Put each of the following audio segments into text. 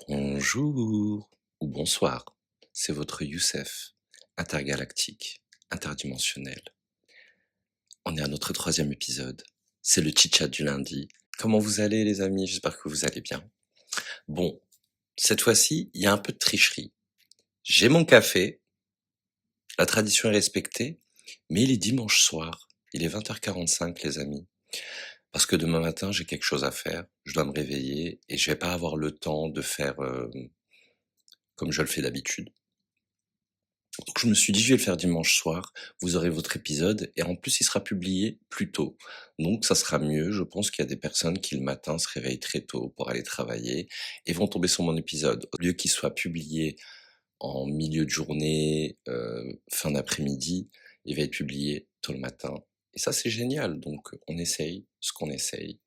Bonjour ou bonsoir, c'est votre Youssef, intergalactique, interdimensionnel. On est à notre troisième épisode, c'est le chit-chat du lundi. Comment vous allez les amis? J'espère que vous allez bien. Bon, cette fois-ci, il y a un peu de tricherie. J'ai mon café, la tradition est respectée, mais il est dimanche soir, il est 20h45 les amis. Parce que demain matin, j'ai quelque chose à faire, je dois me réveiller et je vais pas avoir le temps de faire comme je le fais d'habitude. Donc je me suis dit, je vais le faire dimanche soir, vous aurez votre épisode, et en plus il sera publié plus tôt. Donc ça sera mieux, je pense qu'il y a des personnes qui le matin se réveillent très tôt pour aller travailler, et vont tomber sur mon épisode. Au lieu qu'il soit publié en milieu de journée, fin d'après-midi, il va être publié tôt le matin. Et ça c'est génial, donc on essaye ce qu'on essaye,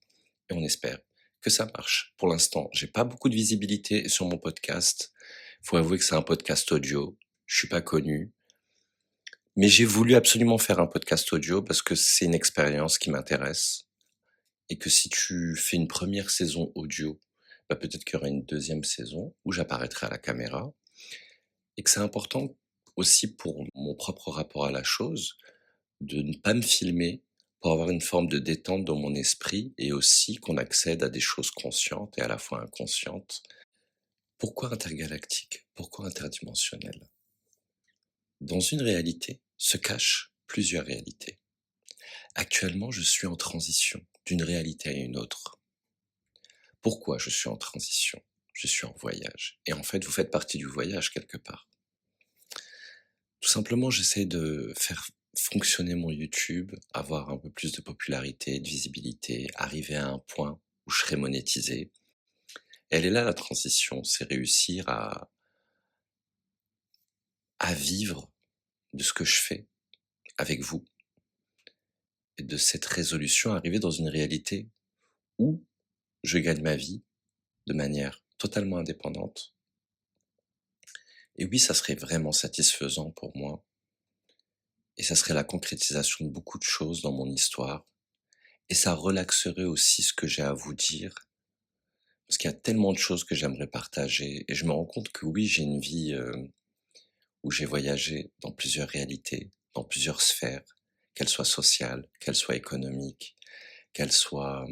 et on espère que ça marche. Pour l'instant, j'ai pas beaucoup de visibilité sur mon podcast. Faut avouer que c'est un podcast audio. Je suis pas connu. Mais j'ai voulu absolument faire un podcast audio parce que c'est une expérience qui m'intéresse. Et que si tu fais une première saison audio, bah peut-être qu'il y aura une deuxième saison où j'apparaîtrai à la caméra. Et que c'est important aussi pour mon propre rapport à la chose de ne pas me filmer pour avoir une forme de détente dans mon esprit et aussi qu'on accède à des choses conscientes et à la fois inconscientes. Pourquoi intergalactique? Pourquoi interdimensionnel? Dans une réalité se cachent plusieurs réalités. Actuellement, je suis en transition d'une réalité à une autre. Pourquoi je suis en transition? Je suis en voyage. Et en fait, vous faites partie du voyage quelque part. Tout simplement, j'essaie de faire fonctionner mon YouTube, avoir un peu plus de popularité, de visibilité, arriver à un point où je serai monétisé. Elle est là la transition, c'est réussir à vivre de ce que je fais avec vous. Et de cette résolution, arriver dans une réalité où je gagne ma vie de manière totalement indépendante. Et oui, ça serait vraiment satisfaisant pour moi. Et ça serait la concrétisation de beaucoup de choses dans mon histoire. Et ça relaxerait aussi ce que j'ai à vous dire. Parce qu'il y a tellement de choses que j'aimerais partager. Et je me rends compte que oui, j'ai une vie où j'ai voyagé dans plusieurs réalités, dans plusieurs sphères, qu'elles soient sociales, qu'elles soient économiques, qu'elles soient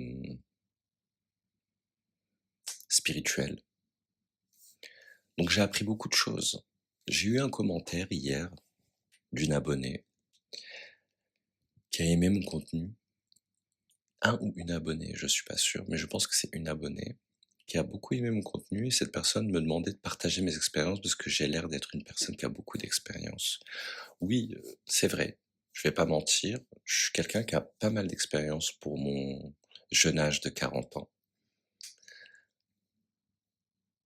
spirituelles. Donc j'ai appris beaucoup de choses. J'ai eu un commentaire hier d'une abonnée qui a aimé mon contenu. Un ou une abonnée, je suis pas sûr, mais je pense que c'est une abonnée qui a beaucoup aimé mon contenu et cette personne me demandait de partager mes expériences parce que j'ai l'air d'être une personne qui a beaucoup d'expérience. Oui, c'est vrai, je vais pas mentir, je suis quelqu'un qui a pas mal d'expérience pour mon jeune âge de 40 ans.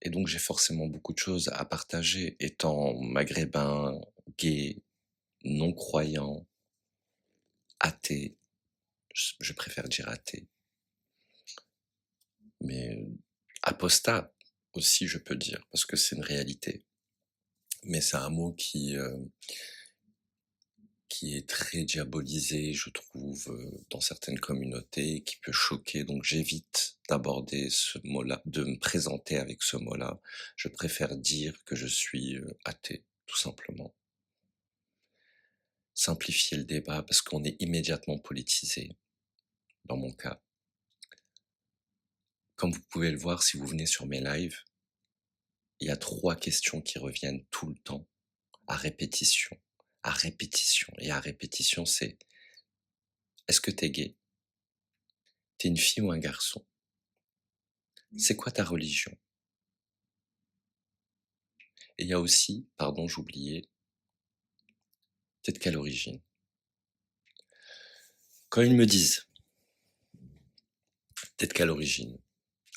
Et donc j'ai forcément beaucoup de choses à partager étant maghrébin, gay, non-croyant, athée, je préfère dire athée, mais apostat aussi je peux dire, parce que c'est une réalité. Mais c'est un mot qui est très diabolisé, je trouve, dans certaines communautés, qui peut choquer, donc j'évite d'aborder ce mot-là, de me présenter avec ce mot-là. Je préfère dire que je suis athée, tout simplement. Simplifier le débat parce qu'on est immédiatement politisé, dans mon cas. Comme vous pouvez le voir si vous venez sur mes lives, il y a 3 questions qui reviennent tout le temps, à répétition, à répétition et à répétition, c'est: est-ce que t'es gay? T'es une fille ou un garçon? C'est quoi ta religion? Et il y a aussi, pardon, j'oubliais, t'es de quelle origine? Quand ils me disent t'es de quelle origine?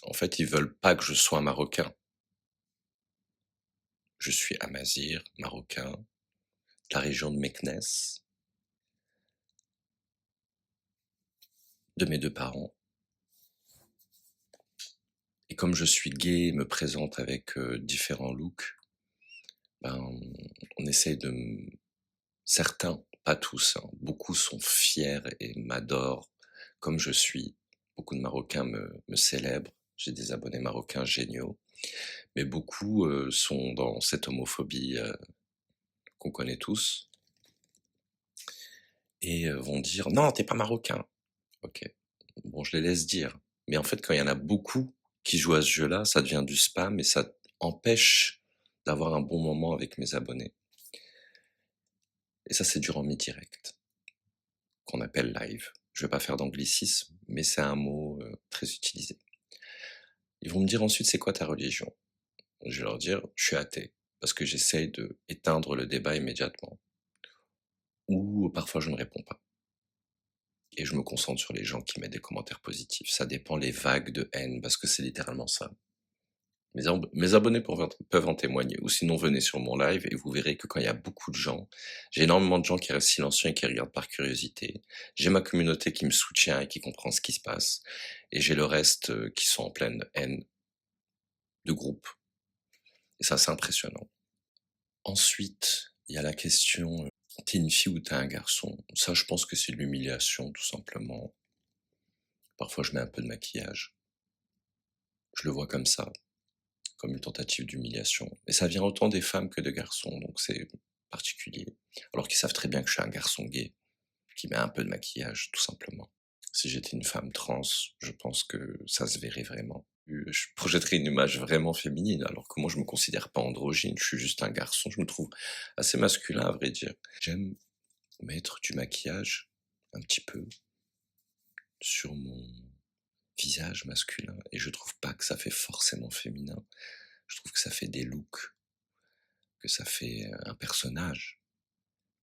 En fait, ils veulent pas que je sois marocain. Je suis amazigh, marocain, de la région de Meknès, de mes 2 parents. Et comme je suis gay et me présente avec différents looks, ben, on essaye de certains, pas tous, hein, beaucoup sont fiers et m'adorent comme je suis. Beaucoup de Marocains me célèbrent. J'ai des abonnés marocains géniaux. mais beaucoup, sont dans cette homophobie, qu'on connaît tous et vont dire: «Non, t'es pas marocain». OK, bon, je les laisse dire, mais en fait, quand il y en a beaucoup qui jouent à ce jeu-là, ça devient du spam et ça empêche d'avoir un bon moment avec mes abonnés et ça, c'est dur en mi-direct, qu'on appelle live. Je vais pas faire d'anglicisme, mais c'est un mot, très utilisé. Ils vont me dire ensuite: «C'est quoi ta religion?» Je vais leur dire: «Je suis athée», parce que j'essaye de éteindre le débat immédiatement ou parfois je ne réponds pas et je me concentre sur les gens qui mettent des commentaires positifs. Ça dépend les vagues de haine parce que c'est littéralement ça. Mes abonnés peuvent en témoigner ou sinon venez sur mon live et vous verrez que quand il y a beaucoup de gens, j'ai énormément de gens qui restent silencieux et qui regardent par curiosité. J'ai ma communauté qui me soutient et qui comprend ce qui se passe et j'ai le reste, qui sont en pleine haine de groupe et ça, c'est impressionnant. Ensuite, il y a la question, tu une fille ou t'es un garçon? Ça, je pense que c'est de l'humiliation tout simplement. Parfois, je mets un peu de maquillage. Je le vois comme ça, comme une tentative d'humiliation et ça vient autant des femmes que de garçons, donc c'est particulier. Alors qu'ils savent très bien que je suis un garçon gay, qui met un peu de maquillage, tout simplement. Si j'étais une femme trans, je pense que ça se verrait vraiment. Je projetterais une image vraiment féminine, alors que moi je me considère pas androgyne, je suis juste un garçon, je me trouve assez masculin à vrai dire. J'aime mettre du maquillage, un petit peu, sur mon visage masculin et je trouve pas que ça fait forcément féminin. Je trouve que ça fait des looks, que ça fait un personnage.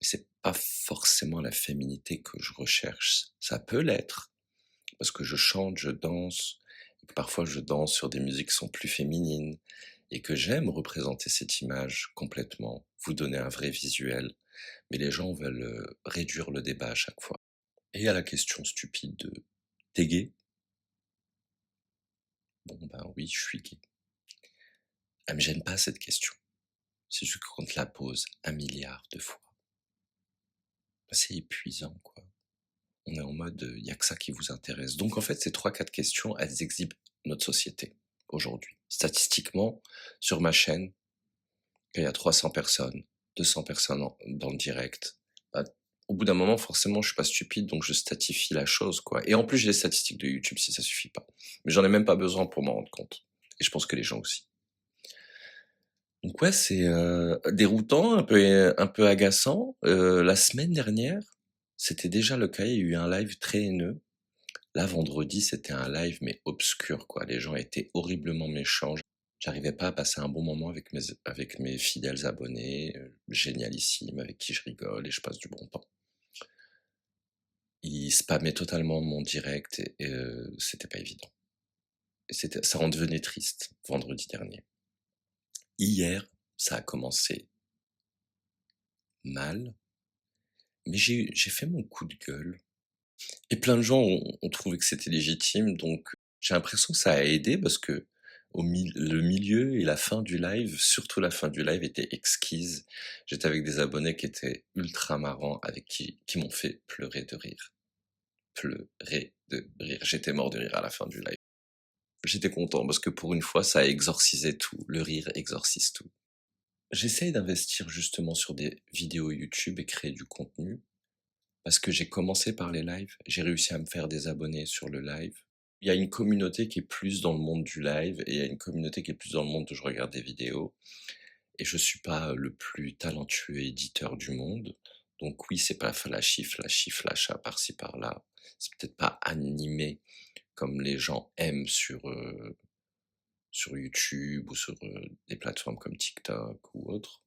Mais c'est pas forcément la féminité que je recherche. Ça peut l'être, parce que je chante, je danse, et que parfois je danse sur des musiques qui sont plus féminines, et que j'aime représenter cette image complètement, vous donner un vrai visuel, mais les gens veulent réduire le débat à chaque fois. Et il y a la question stupide de t'es gay? Bon ben oui, je suis gay. Elle me gêne pas cette question. C'est juste qu'on te la pose un milliard de fois. C'est épuisant, quoi. On est en mode, il y a que ça qui vous intéresse. Donc en fait, ces trois quatre questions, elles exhibent notre société aujourd'hui. Statistiquement, sur ma chaîne, quand il y a 300 personnes, 200 personnes dans le direct, bah, au bout d'un moment, forcément, je suis pas stupide, donc je statifie la chose, quoi. Et en plus, j'ai les statistiques de YouTube si ça suffit pas. Mais j'en ai même pas besoin pour m'en rendre compte. Et je pense que les gens aussi. Donc ouais, c'est déroutant, un peu agaçant. La semaine dernière, c'était déjà le cas. Il y a eu un live très haineux. Là, vendredi, c'était un live, mais obscur, quoi. Les gens étaient horriblement méchants. J'arrivais pas à passer un bon moment avec mes fidèles abonnés, génialissimes, avec qui je rigole et je passe du bon temps. Ils spammaient totalement mon direct et c'était pas évident. Et ça en devenait triste, vendredi dernier. Hier, ça a commencé mal, mais j'ai fait mon coup de gueule. Et plein de gens ont trouvé que c'était légitime, donc j'ai l'impression que ça a aidé parce que le milieu et la fin du live, surtout la fin du live, était exquise. J'étais avec des abonnés qui étaient ultra marrants, qui m'ont fait pleurer de rire. Pleurer de rire. J'étais mort de rire à la fin du live. J'étais content parce que pour une fois, ça exorcisait tout. Le rire exorcise tout. J'essaye d'investir justement sur des vidéos YouTube et créer du contenu parce que j'ai commencé par les lives, j'ai réussi à me faire des abonnés sur le live. Il y a une communauté qui est plus dans le monde du live et il y a une communauté qui est plus dans le monde de je regarde des vidéos. Et je suis pas le plus talentueux éditeur du monde. Donc oui, c'est pas flashy, flashy, flasha par-ci par-là. C'est peut-être pas animé comme les gens aiment sur YouTube ou sur des plateformes comme TikTok ou autres.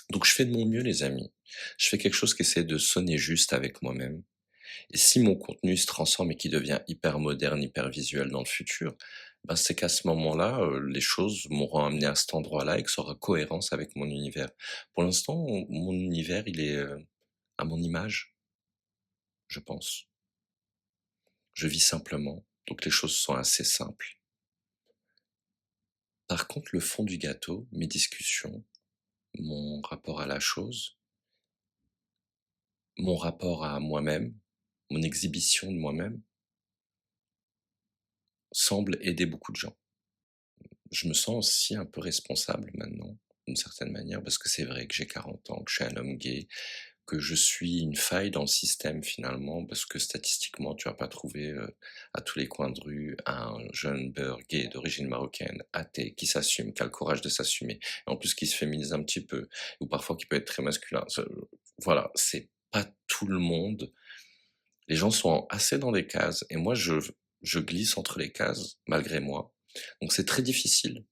Donc je fais de mon mieux, les amis. Je fais quelque chose qui essaie de sonner juste avec moi-même. Et si mon contenu se transforme et qu'il devient hyper moderne, hyper visuel dans le futur, ben c'est qu'à ce moment-là, les choses m'auront amené à cet endroit-là et que ça aura cohérence avec mon univers. Pour l'instant, mon univers, il est à mon image, je pense. Je vis simplement, donc les choses sont assez simples. Par contre, le fond du gâteau, mes discussions, mon rapport à la chose, mon rapport à moi-même, mon exhibition de moi-même, semble aider beaucoup de gens. je me sens aussi un peu responsable maintenant, d'une certaine manière, parce que c'est vrai que j'ai 40 ans, que je suis un homme gay, que je suis une faille dans le système finalement, parce que statistiquement, tu vas pas trouver à tous les coins de rue un jeune beurre gay d'origine marocaine, athée, qui s'assume, qui a le courage de s'assumer, et en plus qui se féminise un petit peu, ou parfois qui peut être très masculin. Voilà, c'est pas tout le monde. Les gens sont assez dans des cases, et moi je glisse entre les cases, malgré moi. Donc c'est très difficile.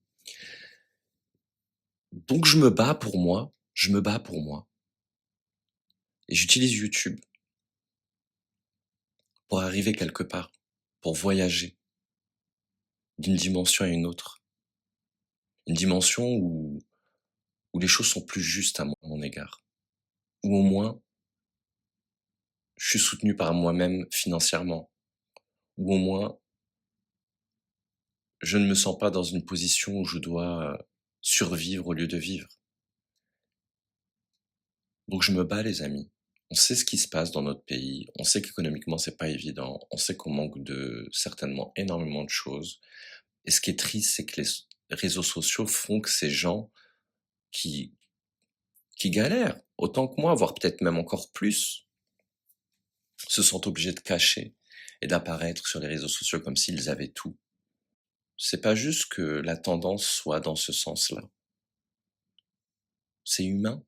Donc je me bats pour moi, je me bats pour moi. Et j'utilise YouTube pour arriver quelque part, pour voyager d'une dimension à une autre. Une dimension où les choses sont plus justes à mon égard. Où au moins, je suis soutenu par moi-même financièrement. Où au moins, je ne me sens pas dans une position où je dois survivre au lieu de vivre. Donc je me bats, les amis. On sait ce qui se passe dans notre pays. On sait qu'économiquement, c'est pas évident. On sait qu'on manque de certainement énormément de choses. Et ce qui est triste, c'est que les réseaux sociaux font que ces gens qui, qui galèrent autant que moi, voire peut-être même encore plus, se sont obligés de cacher et d'apparaître sur les réseaux sociaux comme s'ils avaient tout. C'est pas juste que la tendance soit dans ce sens-là. C'est humain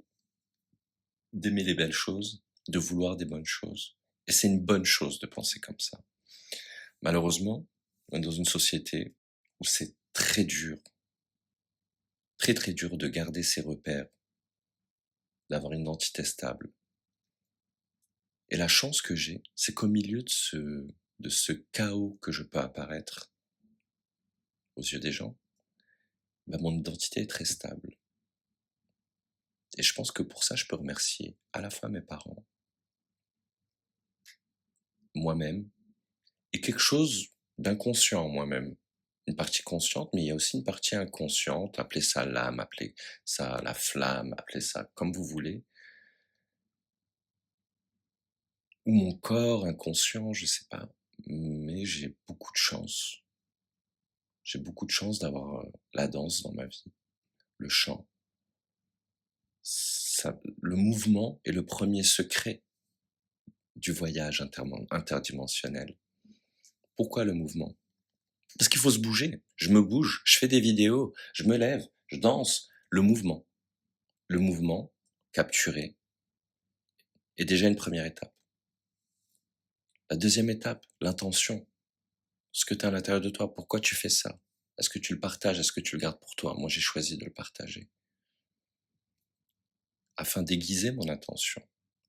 d'aimer les belles choses, de vouloir des bonnes choses. Et c'est une bonne chose de penser comme ça. Malheureusement, on est dans une société où c'est très dur, très très dur de garder ses repères, d'avoir une identité stable. Et la chance que j'ai, c'est qu'au milieu de ce chaos que je peux apparaître aux yeux des gens, bah, mon identité est très stable. Et je pense que pour ça, je peux remercier à la fois mes parents, moi-même, et quelque chose d'inconscient en moi-même. Une partie consciente, mais il y a aussi une partie inconsciente, appelez ça l'âme, appelez ça la flamme, appelez ça comme vous voulez, ou mon corps inconscient, je sais pas. Mais j'ai beaucoup de chance. J'ai beaucoup de chance d'avoir la danse dans ma vie, le chant. Le mouvement est le premier secret du voyage interdimensionnel. Pourquoi le mouvement? Parce qu'il faut se bouger. Je me bouge, je fais des vidéos, je me lève, je danse. Le mouvement. Le mouvement, capturé, est déjà une première étape. La deuxième étape, l'intention. Ce que tu as à l'intérieur de toi, pourquoi tu fais ça? Est-ce que tu le partages? Est-ce que tu le gardes pour toi? Moi, j'ai choisi de le partager. Afin d'aiguiser mon attention.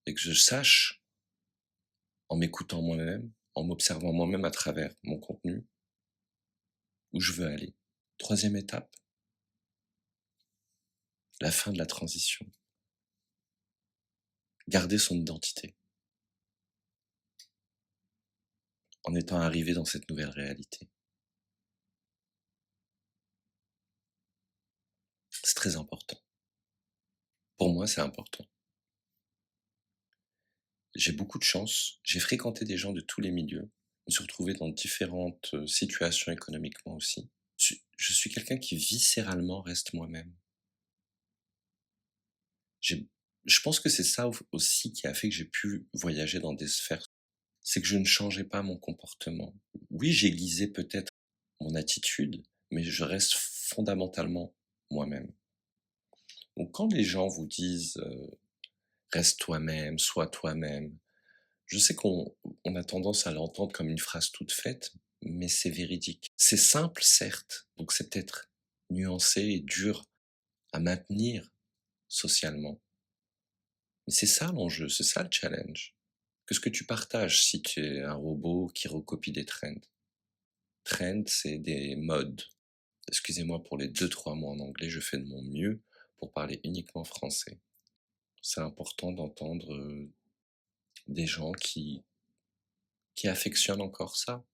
Et que je sache, en m'écoutant moi-même, en m'observant moi-même à travers mon contenu, où je veux aller. Troisième étape, la fin de la transition. Garder son identité. En étant arrivé dans cette nouvelle réalité. C'est très important. Pour moi, c'est important. J'ai beaucoup de chance, j'ai fréquenté des gens de tous les milieux, je me suis retrouvé dans différentes situations économiquement aussi. Je suis quelqu'un qui viscéralement reste moi-même. J'ai je pense que c'est ça aussi qui a fait que j'ai pu voyager dans des sphères. C'est que je ne changeais pas mon comportement. Oui, j'aiguisais peut-être mon attitude, mais je reste fondamentalement moi-même. Donc quand les gens vous disent, «Reste toi-même, sois toi-même», je sais qu'on a tendance à l'entendre comme une phrase toute faite, mais c'est véridique. C'est simple, certes, donc c'est peut-être nuancé et dur à maintenir socialement. Mais c'est ça l'enjeu, c'est ça le challenge. Qu'est-ce que tu partages si tu es un robot qui recopie des trends? Trends, c'est des modes. Excusez-moi pour les deux trois mots en anglais, je fais de mon mieux pour parler uniquement français. C'est important d'entendre des gens qui affectionnent encore ça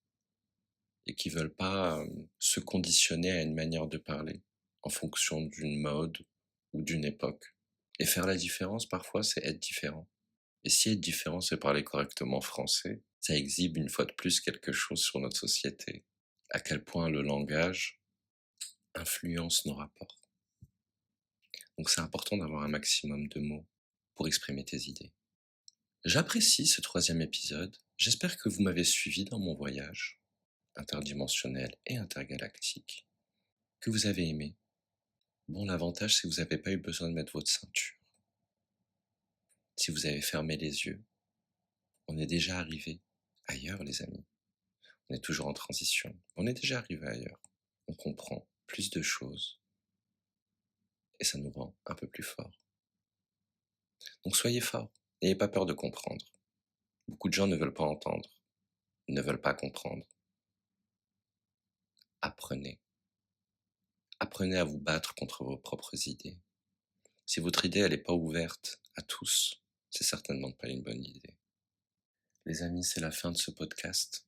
et qui veulent pas se conditionner à une manière de parler en fonction d'une mode ou d'une époque. Et faire la différence, parfois, c'est être différent. Et si être différent, c'est parler correctement français, ça exhibe une fois de plus quelque chose sur notre société. À quel point le langage influencent nos rapports. Donc c'est important d'avoir un maximum de mots pour exprimer tes idées. J'apprécie ce troisième épisode. J'espère que vous m'avez suivi dans mon voyage interdimensionnel et intergalactique, que vous avez aimé. Bon, l'avantage, c'est que vous n'avez pas eu besoin de mettre votre ceinture. Si vous avez fermé les yeux, on est déjà arrivé ailleurs, les amis. On est toujours en transition. On est déjà arrivé ailleurs. On comprend plus de choses et ça nous rend un peu plus forts. Donc soyez forts. N'ayez pas peur de comprendre. Beaucoup de gens ne veulent pas entendre, ne veulent pas comprendre. Apprenez. Apprenez à vous battre contre vos propres idées. Si votre idée elle n'est pas ouverte à tous, c'est certainement pas une bonne idée. Les amis, c'est la fin de ce podcast.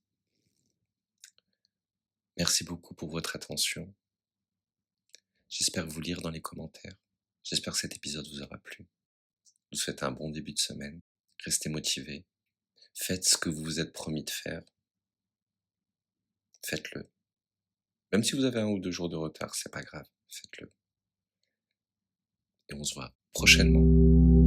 Merci beaucoup pour votre attention. J'espère vous lire dans les commentaires. J'espère que cet épisode vous aura plu. Je vous souhaite un bon début de semaine. Restez motivés. Faites ce que vous vous êtes promis de faire. Faites-le. Même si vous avez 1 ou 2 jours de retard, c'est pas grave. Faites-le. Et on se voit prochainement.